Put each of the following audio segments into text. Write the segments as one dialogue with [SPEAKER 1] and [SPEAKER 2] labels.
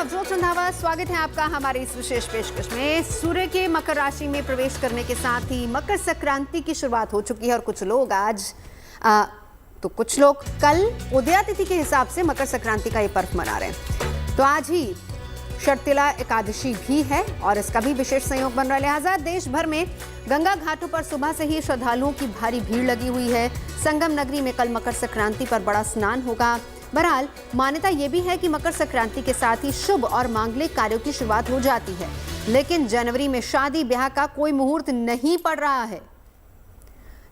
[SPEAKER 1] नवजोत रंधावा, स्वागत है आपका हमारी इस विशेष पेशकश में। सूर्य के मकर राशि में प्रवेश करने के साथ ही मकर संक्रांति की शुरुआत हो चुकी है और कुछ लोग आज तो कुछ लोग कल उदया तिथि के हिसाब से मकर संक्रांति का ये पर्व मना रहे हैं। तो आज ही शर्तिला एकादशी भी है और इसका भी विशेष संयोग बन रहा है। लिहाजा देश भर में गंगा घाटों पर सुबह से ही श्रद्धालुओं की भारी भीड़ लगी हुई है। संगम नगरी में कल मकर संक्रांति पर बड़ा स्नान होगा। बहरहाल मान्यता ये भी है कि मकर संक्रांति के साथ ही शुभ और मांगलिक कार्यों की शुरुआत हो जाती है, लेकिन जनवरी में शादी ब्याह का कोई मुहूर्त नहीं पड़ रहा है।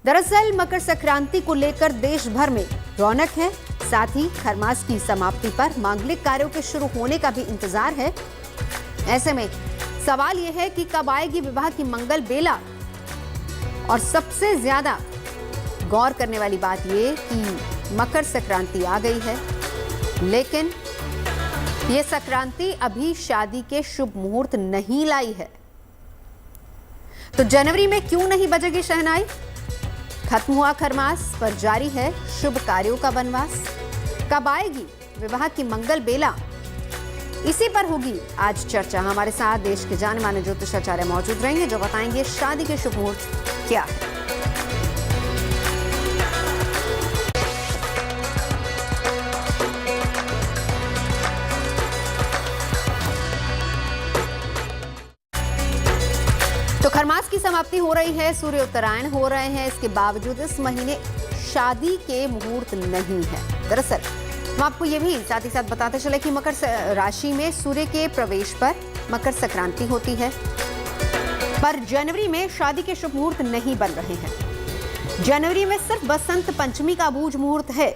[SPEAKER 1] दरअसल मकर संक्रांति को लेकर देश भर में रौनक है, साथ ही खरमास की समाप्ति पर मांगलिक कार्यों के शुरू होने का भी इंतजार है। ऐसे में सवाल यह है कि कब आएगी विवाह की मंगल बेला, और सबसे ज्यादा गौर करने वाली बात यह कि मकर संक्रांति आ गई है, लेकिन यह संक्रांति अभी शादी के शुभ मुहूर्त नहीं लाई है। तो जनवरी में क्यों नहीं बजेगी शहनाई? खत्म हुआ खरमास पर जारी है शुभ कार्यों का वनवास। कब आएगी विवाह की मंगल बेला, इसी पर होगी आज चर्चा। हमारे साथ देश के जाने माने ज्योतिषाचार्य मौजूद रहेंगे जो बताएंगे शादी के शुभ मुहूर्त क्या है। तो खरमास की समाप्ति हो रही है, सूर्य उत्तरायण हो रहे हैं, इसके बावजूद इस महीने शादी के मुहूर्त नहीं है। दरअसल हम आपको ये भी साथ ही साथ बताते चले कि मकर राशि में सूर्य के प्रवेश पर मकर संक्रांति होती है, पर जनवरी में शादी के शुभ मुहूर्त नहीं बन रहे हैं। जनवरी में सिर्फ बसंत पंचमी का अबूझ मुहूर्त है।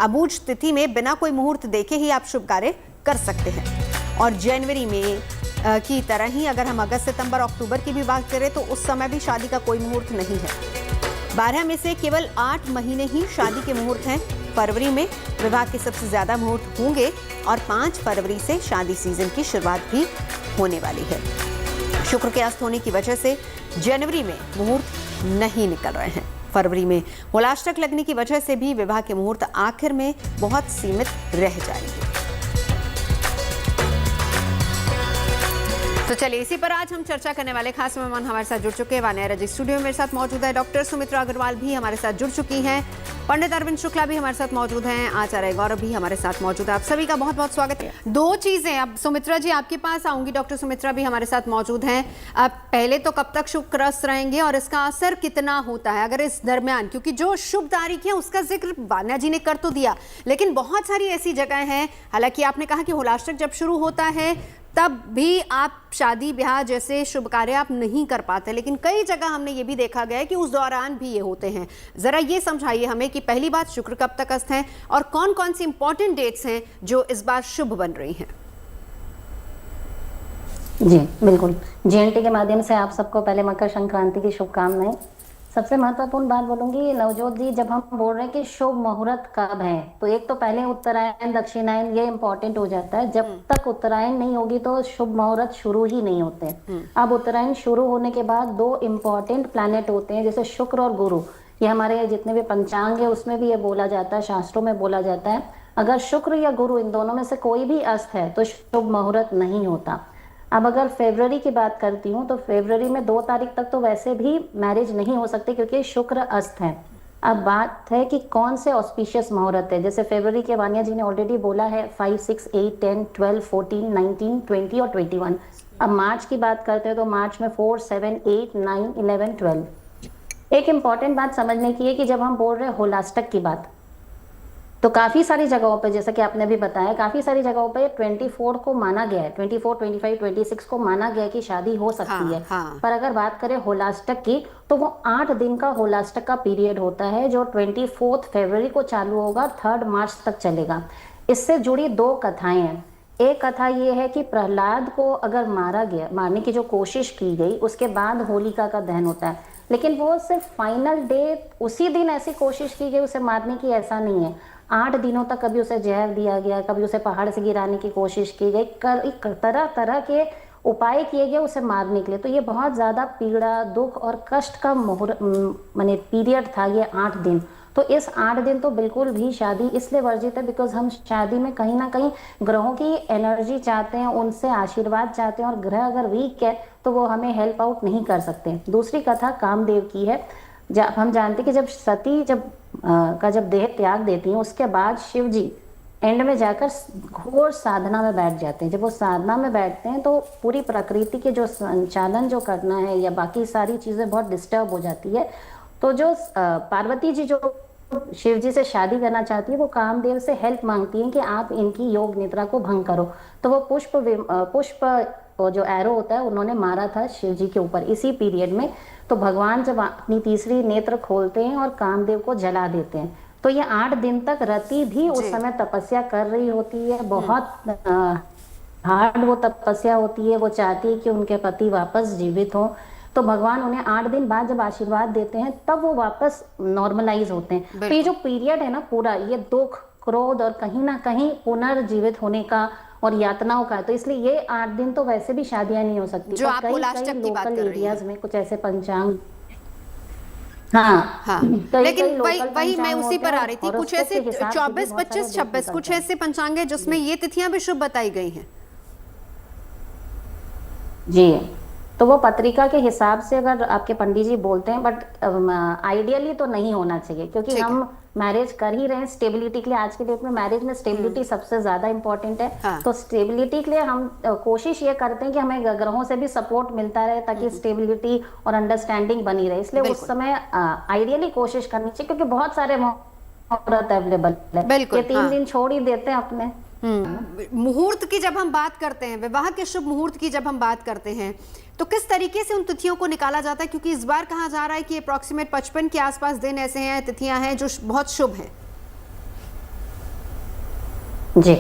[SPEAKER 1] अबूझ तिथि में बिना कोई मुहूर्त देखे ही आप शुभ कार्य कर सकते हैं। और जनवरी में की तरह ही अगर हम अगस्त, सितंबर, अक्टूबर की भी बात करें तो उस समय भी शादी का कोई मुहूर्त नहीं है। 12 में से केवल 8 महीने ही शादी के मुहूर्त हैं। फरवरी में विवाह के सबसे ज्यादा मुहूर्त होंगे और 5 फरवरी से शादी सीजन की शुरुआत भी होने वाली है। शुक्र के अस्त होने की वजह से जनवरी में मुहूर्त नहीं निकल रहे हैं। फरवरी में मूलाष्टक लगने की वजह से भी विवाह के मुहूर्त आखिर में बहुत सीमित रह जाएंगे। तो चलिए इसी पर आज हम चर्चा करने वाले खास मेहमान हमारे साथ जुड़ चुके हैं। वानिया रजी स्टूडियो में मेरे साथ मौजूद है। डॉक्टर सुमित्रा अग्रवाल भी हमारे साथ जुड़ चुकी हैं। पंडित अरविंद शुक्ला भी हमारे साथ मौजूद हैं। आचार्य गौरव भी हमारे साथ मौजूद है। आप सभी का बहुत बहुत स्वागत है। 2 चीजें, अब सुमित्रा जी आपके पास आऊंगी। डॉक्टर सुमित्रा भी हमारे साथ मौजूद हैं। अब पहले तो कब तक शुक्रस्त रहेंगे और इसका असर कितना होता है अगर इस दरमियान, क्योंकि जो शुभ तारीख है उसका जिक्र वानिया जी ने कर तो दिया, लेकिन बहुत सारी ऐसी जगह हैं, हालांकि आपने कहा कि होलाष्टक जब शुरू होता है तब भी आप शादी ब्याह जैसे शुभ कार्य आप नहीं कर पाते, लेकिन कई जगह हमने ये भी देखा गया है कि उस दौरान भी ये होते हैं। जरा ये समझाइए हमें कि पहली बात शुक्र कब तक अस्त हैं और कौन कौन सी इंपॉर्टेंट डेट्स हैं जो इस बार शुभ बन रही हैं।
[SPEAKER 2] जी बिल्कुल, जीएनटी के माध्यम से आप सबको पहले मकर संक्रांति की शुभकामनाएं। सबसे महत्वपूर्ण बात बोलूंगी नवजोत जी, जब हम बोल रहे हैं कि शुभ मुहूर्त कब है, तो एक तो पहले उत्तरायण दक्षिणायन ये इंपॉर्टेंट हो जाता है। जब तक उत्तरायण नहीं होगी तो शुभ मुहूर्त शुरू ही नहीं होते। अब उत्तरायण शुरू होने के बाद 2 इंपॉर्टेंट प्लैनेट होते हैं, जैसे शुक्र और गुरु। ये हमारे जितने भी पंचांग है उसमें भी ये बोला जाता है, शास्त्रों में बोला जाता है, अगर शुक्र या गुरु इन दोनों में से कोई भी अस्त है तो शुभ मुहूर्त नहीं होता। अब अगर फरवरी की बात करती हूँ तो फरवरी में 2 तारीख तक तो वैसे भी मैरिज नहीं हो सकती क्योंकि शुक्र अस्त है। अब बात है कि कौन से ऑस्पिशियस मुहूर्त है। जैसे फरवरी के वानिया जी ने ऑलरेडी बोला है 5, 6, 8, 10, 12, 14, 19, 20 और 21। अब मार्च की बात करते हैं तो मार्च में 4, 7, 8, 9, 11, 12। एक इम्पॉर्टेंट बात समझने की है कि जब हम बोल रहे हैं होलाष्टक की बात, तो काफी सारी जगहों पे, जैसा कि आपने भी बताया, काफी सारी जगहों पे 24 को माना गया है, 24, 25, 26 को माना गया है कि शादी हो सकती है। पर अगर बात करें होलाष्टक की तो वो 8 दिन का होलाष्टक का पीरियड होता है जो 24 फरवरी को चालू होगा, 3 मार्च तक चलेगा। इससे जुड़ी 2 कथाएं हैं। एक कथा ये है कि प्रहलाद को अगर मारा गया, मारने की जो कोशिश की गई, उसके बाद होलिका का दहन होता है, लेकिन वो सिर्फ फाइनल डे उसी दिन ऐसी कोशिश की गई उसे मारने की, ऐसा नहीं है। 8 दिनों तक कभी उसे जहर दिया गया, कभी उसे पहाड़ से गिराने की कोशिश की गई, तरह तरह के उपाय किए गए उसे मारने के लिए। तो ये बहुत ज़्यादा पीड़ा, दुख और कष्ट का माने पीरियड था ये 8 दिन। तो इस 8 दिन तो बिल्कुल भी शादी इसलिए वर्जित है बिकॉज हम शादी में कहीं ना कहीं ग्रहों की एनर्जी चाहते हैं, उनसे आशीर्वाद चाहते हैं, और ग्रह अगर वीक है तो वो हमें हेल्प आउट नहीं कर सकते। दूसरी कथा कामदेव की है। जब हम जानते हैं कि जब सती जब देह त्याग देती हैं, उसके बाद शिव जी एंड में जाकर घोर साधना में बैठ जाते हैं। जब वो साधना में बैठते हैं तो पूरी प्रकृति के जो संचालन जो करना है या बाकी सारी चीजें बहुत डिस्टर्ब हो जाती है। तो जो पार्वती जी जो शिव जी से शादी करना चाहती है, वो कामदेव से हेल्प मांगती है कि आप इनकी योग निद्रा को भंग करो। तो वो पुष्प वो जो एरो होता है उन्होंने मारा था शिव जी के ऊपर इसी पीरियड में। तो भगवान जब अपनी तीसरी नेत्र खोलते हैं और कामदेव को जला देते हैं, तो ये 8 दिन तक रति भी उस समय तपस्या कर रही होती है। बहुत हार्ड वो तपस्या होती है। वो चाहती है कि उनके पति वापस जीवित हो। तो भगवान उन्हें 8 दिन बाद जब आशीर्वाद देते हैं तब वो वापस नॉर्मलाइज होते हैं। तो ये जो पीरियड है ना पूरा, ये दुख, क्रोध और कहीं ना कहीं पुनर्जीवित होने का और यातनाओं का, तो इसलिए ये 8 दिन तो वैसे भी शादियां नहीं हो सकती।
[SPEAKER 1] जो
[SPEAKER 2] तो
[SPEAKER 1] आप
[SPEAKER 2] कई
[SPEAKER 1] होलाष्टक की बात
[SPEAKER 2] लोकल
[SPEAKER 1] कर रही हैं।
[SPEAKER 2] एरियाज में कुछ ऐसे पंचांग, हाँ
[SPEAKER 1] हाँ, लेकिन वही मैं उसी पर आ रही थी। कुछ ऐसे 24, 25, 26 कुछ ऐसे पंचांग है जिसमें ये तिथियां भी शुभ बताई गई हैं।
[SPEAKER 2] जी, तो वो पत्रिका के हिसाब से अगर आपके पंडित जी बोलते हैं, बट आइडियली तो नहीं होना चाहिए, क्योंकि हम मैरिज कर ही रहे हैं स्टेबिलिटी के लिए। आज के डेट में मैरिज में स्टेबिलिटी सबसे ज्यादा इंपॉर्टेंट है।
[SPEAKER 1] हाँ।
[SPEAKER 2] तो स्टेबिलिटी के लिए हम कोशिश ये करते हैं कि हमें ग्रहों से भी सपोर्ट मिलता रहे ताकि स्टेबिलिटी और अंडरस्टैंडिंग बनी रहे। इसलिए उस समय आइडियली कोशिश करनी चाहिए, क्योंकि बहुत सारे मुहूर्त अवेलेबल है। ये 3 दिन छोड़ ही देते हैं अपने।
[SPEAKER 1] मुहूर्त की जब हम बात करते हैं, विवाह के शुभ मुहूर्त की जब हम बात करते हैं, तो किस तरीके से उन तिथियों को निकाला जाता है? क्योंकि इस बार कहा जा रहा है कि अप्रॉक्सीमेट 55 के आसपास दिन ऐसे हैं, तिथियां हैं जो बहुत शुभ हैं।
[SPEAKER 2] जी,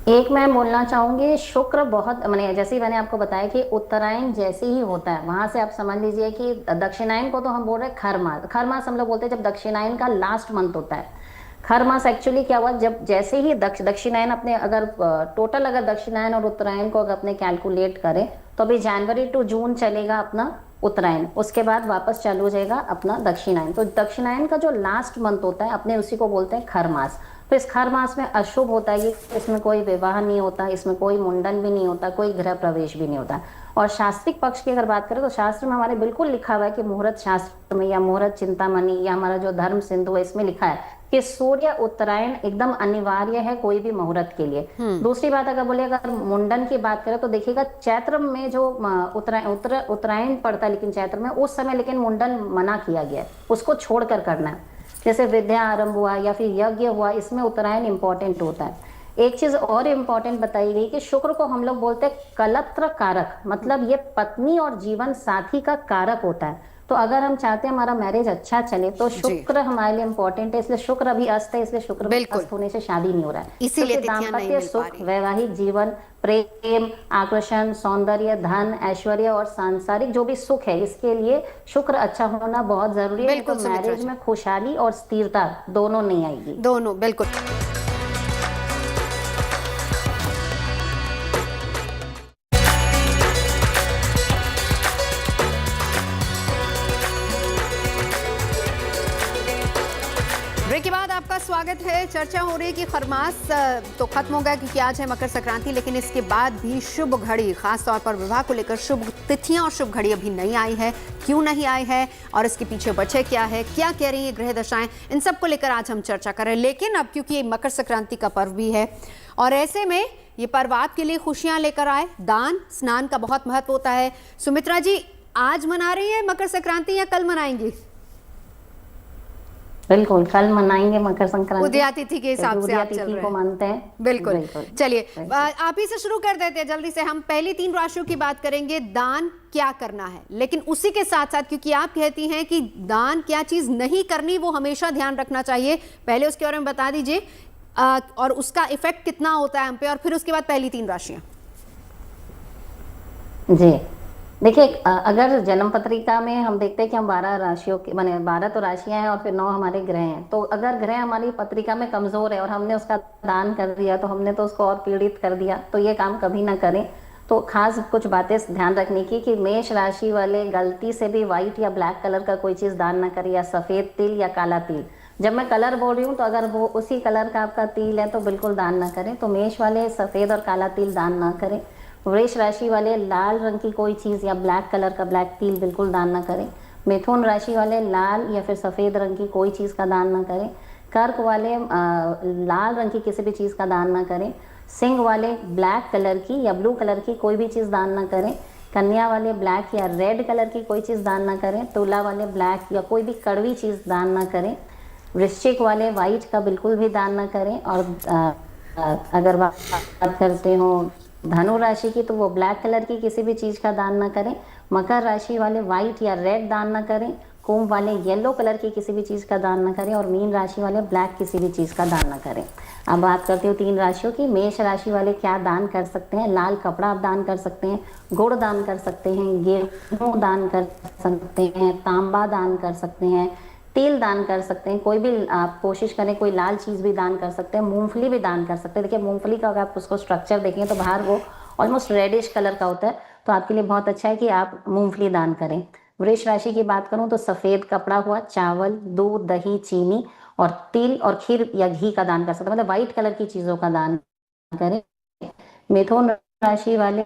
[SPEAKER 2] एक मैं बोलना चाहूंगी, शुक्र बहुत, मैंने जैसे ही मैंने आपको बताया कि उत्तरायण जैसे ही होता है, वहां से आप समझ लीजिए कि दक्षिणायन को तो हम बोल रहे हैं खर मास हम लोग बोलते हैं जब दक्षिणायन का लास्ट मंथ होता है। खर मास एक्चुअली क्या हुआ, जब जैसे ही दक्षिणायन अपने अगर टोटल अगर दक्षिणायन और उत्तरायण को अगर अपने कैलकुलेट करें तो अभी जनवरी टू जून चलेगा अपना उत्तरायण, उसके बाद वापस चालू हो जाएगा अपना दक्षिणायन। तो दक्षिणायन का जो लास्ट मंथ होता है अपने उसी को बोलते हैं खर मास। तो इस खर मास में अशुभ होता है, इसमें कोई विवाह नहीं होता, इसमें कोई मुंडन भी नहीं होता, कोई गृह प्रवेश भी नहीं होता। और शास्त्रिक पक्ष की अगर बात करें तो शास्त्र में हमारे बिल्कुल लिखा हुआ है कि मुहूर्त शास्त्र में या मुहूर्त चिंतामणि या हमारा जो धर्म सिंधु है इसमें लिखा है कि सूर्य उत्तरायण एकदम अनिवार्य है कोई भी मुहूर्त के लिए। दूसरी बात अगर बोले, अगर मुंडन की बात करें तो देखिएगा चैत्र में जो उत्तरायण पड़ता है, लेकिन चैत्र में उस समय लेकिन मुंडन मना किया गया है, उसको छोड़कर करना है। जैसे विद्या आरंभ हुआ या फिर यज्ञ हुआ, इसमें उत्तरायण इंपॉर्टेंट होता है। एक चीज और इम्पोर्टेंट बताई गई कि शुक्र को हम लोग बोलते हैं कलत्र कारक, मतलब ये पत्नी और जीवन साथी का कारक होता है। तो अगर हम चाहते हैं हमारा मैरिज अच्छा चले तो शुक्र हमारे लिए इम्पोर्टेंट है। इसलिए शुक्र अभी अस्त है, इसलिए शुक्र अस्त होने से शादी नहीं हो रहा है।
[SPEAKER 1] इसीलिए
[SPEAKER 2] दाम्पत्य सुख, वैवाहिक जीवन, प्रेम, आकर्षण, सौंदर्य, धन, ऐश्वर्य और सांसारिक जो भी सुख है, इसके लिए शुक्र अच्छा होना बहुत जरूरी है। तो मैरिज में खुशहाली और स्थिरता दोनों नहीं आएगी।
[SPEAKER 1] दोनों, बिल्कुल। ब्रेक के बाद आपका स्वागत है। चर्चा हो रही है कि खरमास तो खत्म हो गया क्योंकि आज है मकर संक्रांति, लेकिन इसके बाद भी शुभ घड़ी, खास तौर पर विवाह को लेकर शुभ तिथियां और शुभ घड़ी अभी नहीं आई है। क्यों नहीं आई है और इसके पीछे वजह क्या है, क्या कह रही है ग्रह दशाएं, इन सब को लेकर आज हम चर्चा कर रहे हैं। लेकिन अब क्योंकि ये मकर संक्रांति का पर्व भी है और ऐसे में ये पर्व आपके लिए खुशियां लेकर आए। दान स्नान का बहुत महत्व होता है। सुमित्रा जी, आज मना रही है मकर संक्रांति या कल मनाएंगी?
[SPEAKER 2] बिल्कुल, कल मनाएंगे मकर संक्रांति।
[SPEAKER 1] उदया तिथि के हिसाब से आप चल रहे हैं।
[SPEAKER 2] को मानते हैं।
[SPEAKER 1] बिल्कुल। चलिए आप ही से शुरू कर देते हैं जल्दी से। हम पहली 3 राशियों की बात करेंगे, दान क्या करना है, लेकिन उसी के साथ साथ क्योंकि आप कहती हैं कि दान क्या चीज नहीं करनी वो हमेशा ध्यान रखना चाहिए, पहले उसके बारे में बता दीजिए और उसका इफेक्ट कितना होता है हम पे, और फिर उसके बाद पहली 3 राशियां।
[SPEAKER 2] जी देखिए, अगर जन्म पत्रिका में हम देखते हैं कि हम 12 राशियों के, माने 12 तो राशियां हैं और फिर 9 हमारे ग्रह हैं। तो अगर ग्रह हमारी पत्रिका में कमजोर है और हमने उसका दान कर दिया तो हमने तो उसको और पीड़ित कर दिया। तो ये काम कभी ना करें। तो खास कुछ बातें ध्यान रखने की कि मेष राशि वाले गलती से भी व्हाइट या ब्लैक कलर का कोई चीज दान ना करें, या सफेद तिल या काला तिल। जब मैं कलर बोल रही हूँ तो अगर वो उसी कलर का आपका तिल है तो बिल्कुल दान ना करें। तो मेष वाले सफ़ेद और काला तिल दान ना करें। वृष राशि वाले लाल रंग की कोई चीज़ या ब्लैक कलर का ब्लैक तिल बिल्कुल दान ना करें। मिथुन राशि वाले लाल या फिर सफ़ेद रंग की कोई चीज़ का दान ना करें। कर्क वाले लाल रंग की किसी भी चीज़ का दान ना करें। सिंह वाले ब्लैक कलर की या ब्लू कलर की कोई भी चीज़ दान ना करें। कन्या वाले ब्लैक या रेड कलर की कोई चीज़ दान ना करें। तुला वाले ब्लैक या कोई भी कड़वी चीज़ दान ना करें। वृश्चिक वाले वाइट का बिल्कुल भी दान ना करें। और अगर बात करते हो धनु राशि की तो वो ब्लैक कलर की किसी भी चीज़ का दान ना करें। मकर राशि वाले वाइट या रेड दान ना करें। कुंभ वाले येलो कलर की किसी भी चीज़ का दान ना करें। और मीन राशि वाले ब्लैक किसी भी चीज़ का दान ना करें। अब बात करती हूँ 3 राशियों की। मेष राशि वाले क्या दान कर सकते हैं? लाल कपड़ा आप दान कर सकते हैं, गुड़ दान कर सकते हैं, गेहूँ दान कर सकते हैं, तांबा दान कर सकते हैं, तेल दान कर सकते हैं। कोई भी आप कोशिश करें कोई लाल चीज़ भी दान कर सकते हैं। मूंगफली भी दान कर सकते हैं। देखिए मूंगफली का अगर आप उसको स्ट्रक्चर देखें तो बाहर वो ऑलमोस्ट रेडिश कलर का होता है, तो आपके लिए बहुत अच्छा है कि आप मूंगफली दान करें। वृष राशि की बात करूं तो सफ़ेद कपड़ा हुआ, चावल, दूध, दही, चीनी और तिल और खीर या घी का दान कर सकते हैं, मतलब व्हाइट कलर की चीज़ों का दान करें। मिथुन राशि वाले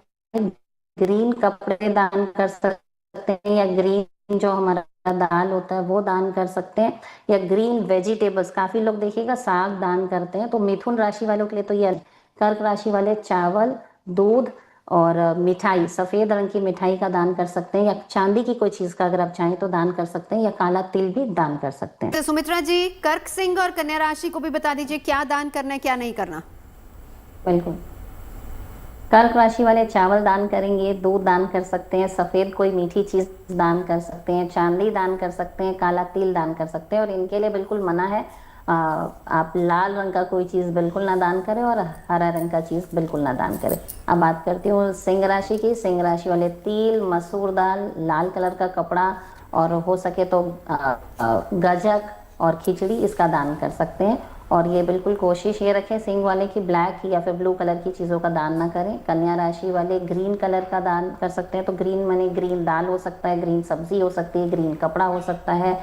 [SPEAKER 2] ग्रीन कपड़े दान कर सकते हैं या ग्रीन जो हमारा दाल होता है वो दान कर सकते हैं, या ग्रीन वेजिटेबल्स। काफ़ी लोग देखिएगा साग दान करते हैं, तो मिथुन राशि वालों के लिए तो ये। कर्क राशि वाले चावल, दूध और मिठाई, सफ़ेद रंग की मिठाई का दान कर सकते हैं, या चांदी की कोई चीज़ का अगर आप चाहें तो दान कर सकते हैं, या काला तिल भी दान कर सकते हैं।
[SPEAKER 1] तो सुमित्रा जी, कर्क, सिंह और कन्या राशि को भी बता दीजिए क्या दान करना है, क्या नहीं करना।
[SPEAKER 2] बिल्कुल। कर्क राशि वाले चावल दान करेंगे, दूध दान कर सकते हैं, सफ़ेद कोई मीठी चीज़ दान कर सकते हैं, चांदी दान कर सकते हैं, काला तिल दान कर सकते हैं। और इनके लिए बिल्कुल मना है, आप लाल रंग का कोई चीज़ बिल्कुल ना दान करें और हरा रंग का चीज़ बिल्कुल ना दान करें। अब बात करती हूँ सिंह राशि की। सिंह राशि वाले तिल, मसूर दाल, लाल कलर का कपड़ा और हो सके तो गजक और खिचड़ी इसका दान कर सकते हैं। और ये बिल्कुल कोशिश ये रखें सिंह वाले की ब्लैक या फिर ब्लू कलर की चीज़ों का दान ना करें। कन्या राशि वाले ग्रीन कलर का दान कर सकते हैं, तो ग्रीन माने ग्रीन दाल हो सकता है, ग्रीन सब्जी हो सकती है, ग्रीन कपड़ा हो सकता है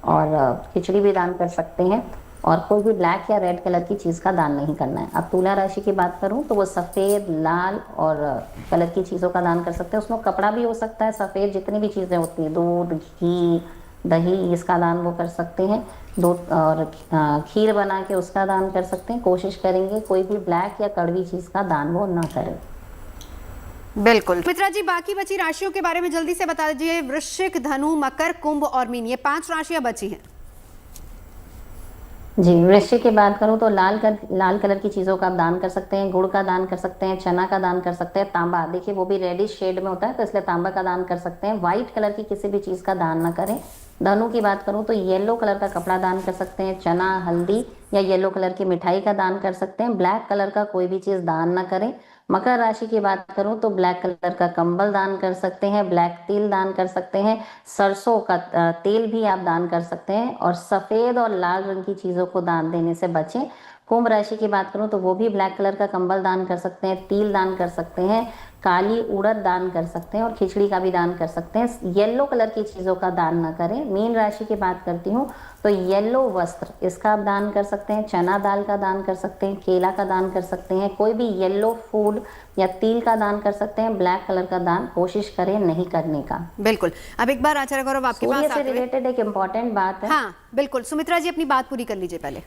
[SPEAKER 2] और खिचड़ी भी दान कर सकते हैं। और कोई भी ब्लैक या रेड कलर की चीज़ का दान नहीं करना है। अब तुला राशि की बात करूं तो वो सफ़ेद, लाल और कलर की चीज़ों का दान कर सकते हैं। उसमें कपड़ा भी हो सकता है, सफ़ेद जितनी भी चीज़ें होती हैं, दूध, घी, दही, इसका दान वो कर सकते हैं। दूध और खीर बना के उसका दान कर सकते हैं। कोशिश करेंगे कोई भी ब्लैक या कड़वी चीज़ का दान वो ना करें।
[SPEAKER 1] बिल्कुल। मित्रा जी, बाकी बची राशियों के बारे में जल्दी से बता दीजिए। वृश्चिक, धनु, मकर, कुंभ और मीन, ये 5 राशियां बची हैं।
[SPEAKER 2] जी, वृश्चिक की बात करूँ तो लाल कलर की चीज़ों का आप दान कर सकते हैं, गुड़ का दान कर सकते हैं, चना का दान कर सकते हैं, तांबा, देखिए वो भी रेडिश शेड में होता है तो इसलिए तांबा का दान कर सकते हैं। व्हाइट कलर की किसी भी चीज़ का दान ना करें। धनु की बात करूँ तो येलो कलर का कपड़ा दान कर सकते हैं, चना, हल्दी या येलो कलर की मिठाई का दान कर सकते हैं। ब्लैक कलर का कोई भी चीज़ दान ना करें। मकर राशि की बात करूं तो ब्लैक कलर का कंबल दान कर सकते हैं, ब्लैक तिल दान कर सकते हैं, सरसों का तेल भी आप दान कर सकते हैं। और सफ़ेद और लाल रंग की चीज़ों को दान देने से बचें। कुंभ राशि की बात करूं तो वो भी ब्लैक कलर का कंबल दान कर सकते हैं, तिल दान कर सकते हैं, काली उड़द दान कर सकते हैं और खिचड़ी का भी दान कर सकते हैं। येलो कलर की चीज़ों का दान ना करें। मीन राशि की बात करती हूँ तो येलो वस्त्र इसका आप दान कर सकते हैं, चना दाल का दान कर सकते हैं, केला का दान कर सकते हैं, कोई भी येलो फूड या तिल का दान कर सकते हैं। ब्लैक कलर का दान कोशिश करें नहीं करने का।
[SPEAKER 1] बिल्कुल। अब एक बार आचार्य गौरव आपके पास
[SPEAKER 2] सूर्य से रिलेटेड एक इम्पॉर्टेंट बात है।
[SPEAKER 1] हाँ बिल्कुल, सुमित्रा जी अपनी बात पूरी कर लीजिए पहले।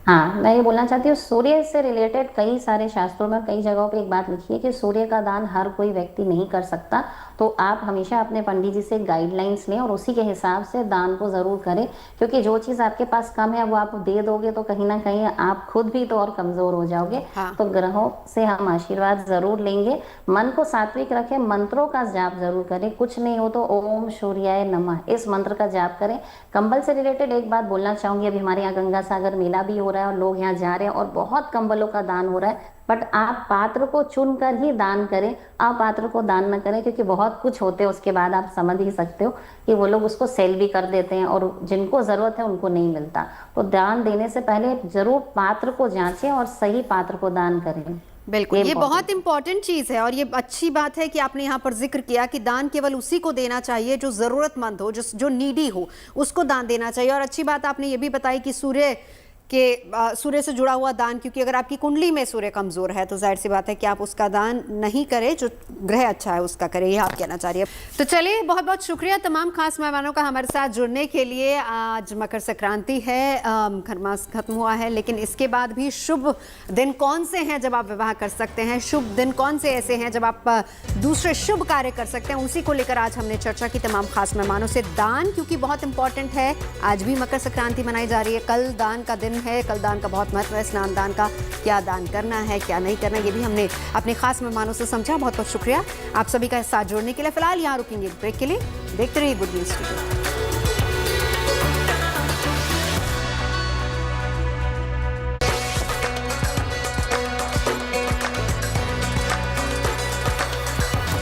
[SPEAKER 2] हाँ, मैं ये बोलना चाहती हूँ सूर्य से रिलेटेड कई सारे शास्त्रों में कई जगहों पे एक बात लिखी है कि सूर्य का दान हर कोई व्यक्ति नहीं कर सकता, तो आप हमेशा अपने पंडित जी से गाइडलाइंस लें और उसी के हिसाब से दान को ज़रूर करें, क्योंकि जो चीज़ आपके पास कम है वो आप दे दोगे तो कहीं ना कहीं आप खुद भी तो और कमज़ोर हो जाओगे।
[SPEAKER 1] हाँ।
[SPEAKER 2] तो ग्रहों से हम आशीर्वाद ज़रूर लेंगे। मन को सात्विक रखें, मंत्रों का जाप ज़रूर करें, कुछ नहीं हो तो ओम सूर्याय नमः इस मंत्र का जाप करें। कंबल से रिलेटेड एक बात बोलना चाहूँगी, अभी हमारे यहाँ गंगा सागर मेला भी हो रहा है और लोग यहाँ जा रहे हैं और बहुत कंबलों का दान हो रहा है, बट आप पात्र को चुनकर ही दान करें, अपात्र को दान न करें, क्योंकि बहुत कुछ होते हैं उसके बाद आप समझ ही सकते हो कि वो लोग उसको सेल भी कर देते हैं और जिनको ज़रूरत है उनको नहीं मिलता। तो दान देने से पहले ज़रूर पात्र को जांचें और सही पात्र को दान करें।
[SPEAKER 1] बिल्कुल, ये
[SPEAKER 2] important
[SPEAKER 1] बहुत इंपॉर्टेंट चीज़ है और ये अच्छी बात है कि आपने यहाँ पर जिक्र किया कि दान केवल उसी को देना चाहिए जो ज़रूरतमंद हो, जो नीडी हो, उसको दान देना चाहिए। और अच्छी बात आपने ये भी बताई कि सूर्य से जुड़ा हुआ दान, क्योंकि अगर आपकी कुंडली में सूर्य कमज़ोर है तो जाहिर सी बात है कि आप उसका दान नहीं करें, जो ग्रह अच्छा है उसका करें, ये आप कहना चाह रही है। तो चलिए, बहुत बहुत शुक्रिया तमाम खास मेहमानों का हमारे साथ जुड़ने के लिए। आज मकर संक्रांति है, खरमास खत्म हुआ है, लेकिन इसके बाद भी शुभ दिन कौन से हैं जब आप विवाह कर सकते हैं, शुभ दिन कौन से ऐसे हैं जब आप दूसरे शुभ कार्य कर सकते हैं, उसी को लेकर आज हमने चर्चा की तमाम खास मेहमानों से। दान क्योंकि बहुत इंपॉर्टेंट है, आज भी मकर संक्रांति मनाई जा रही है, कल दान का दिन है, कल दान का बहुत महत्व है, स्नान दान का, क्या दान करना है क्या नहीं करना, ये भी हमने अपने खास मेहमानों से समझा। बहुत बहुत शुक्रिया आप सभी का साथ जोड़ने के लिए। फिलहाल यहाँ रुकेंगे ब्रेक के लिए, देखते रहिए गुड न्यूज़ स्टूडियो।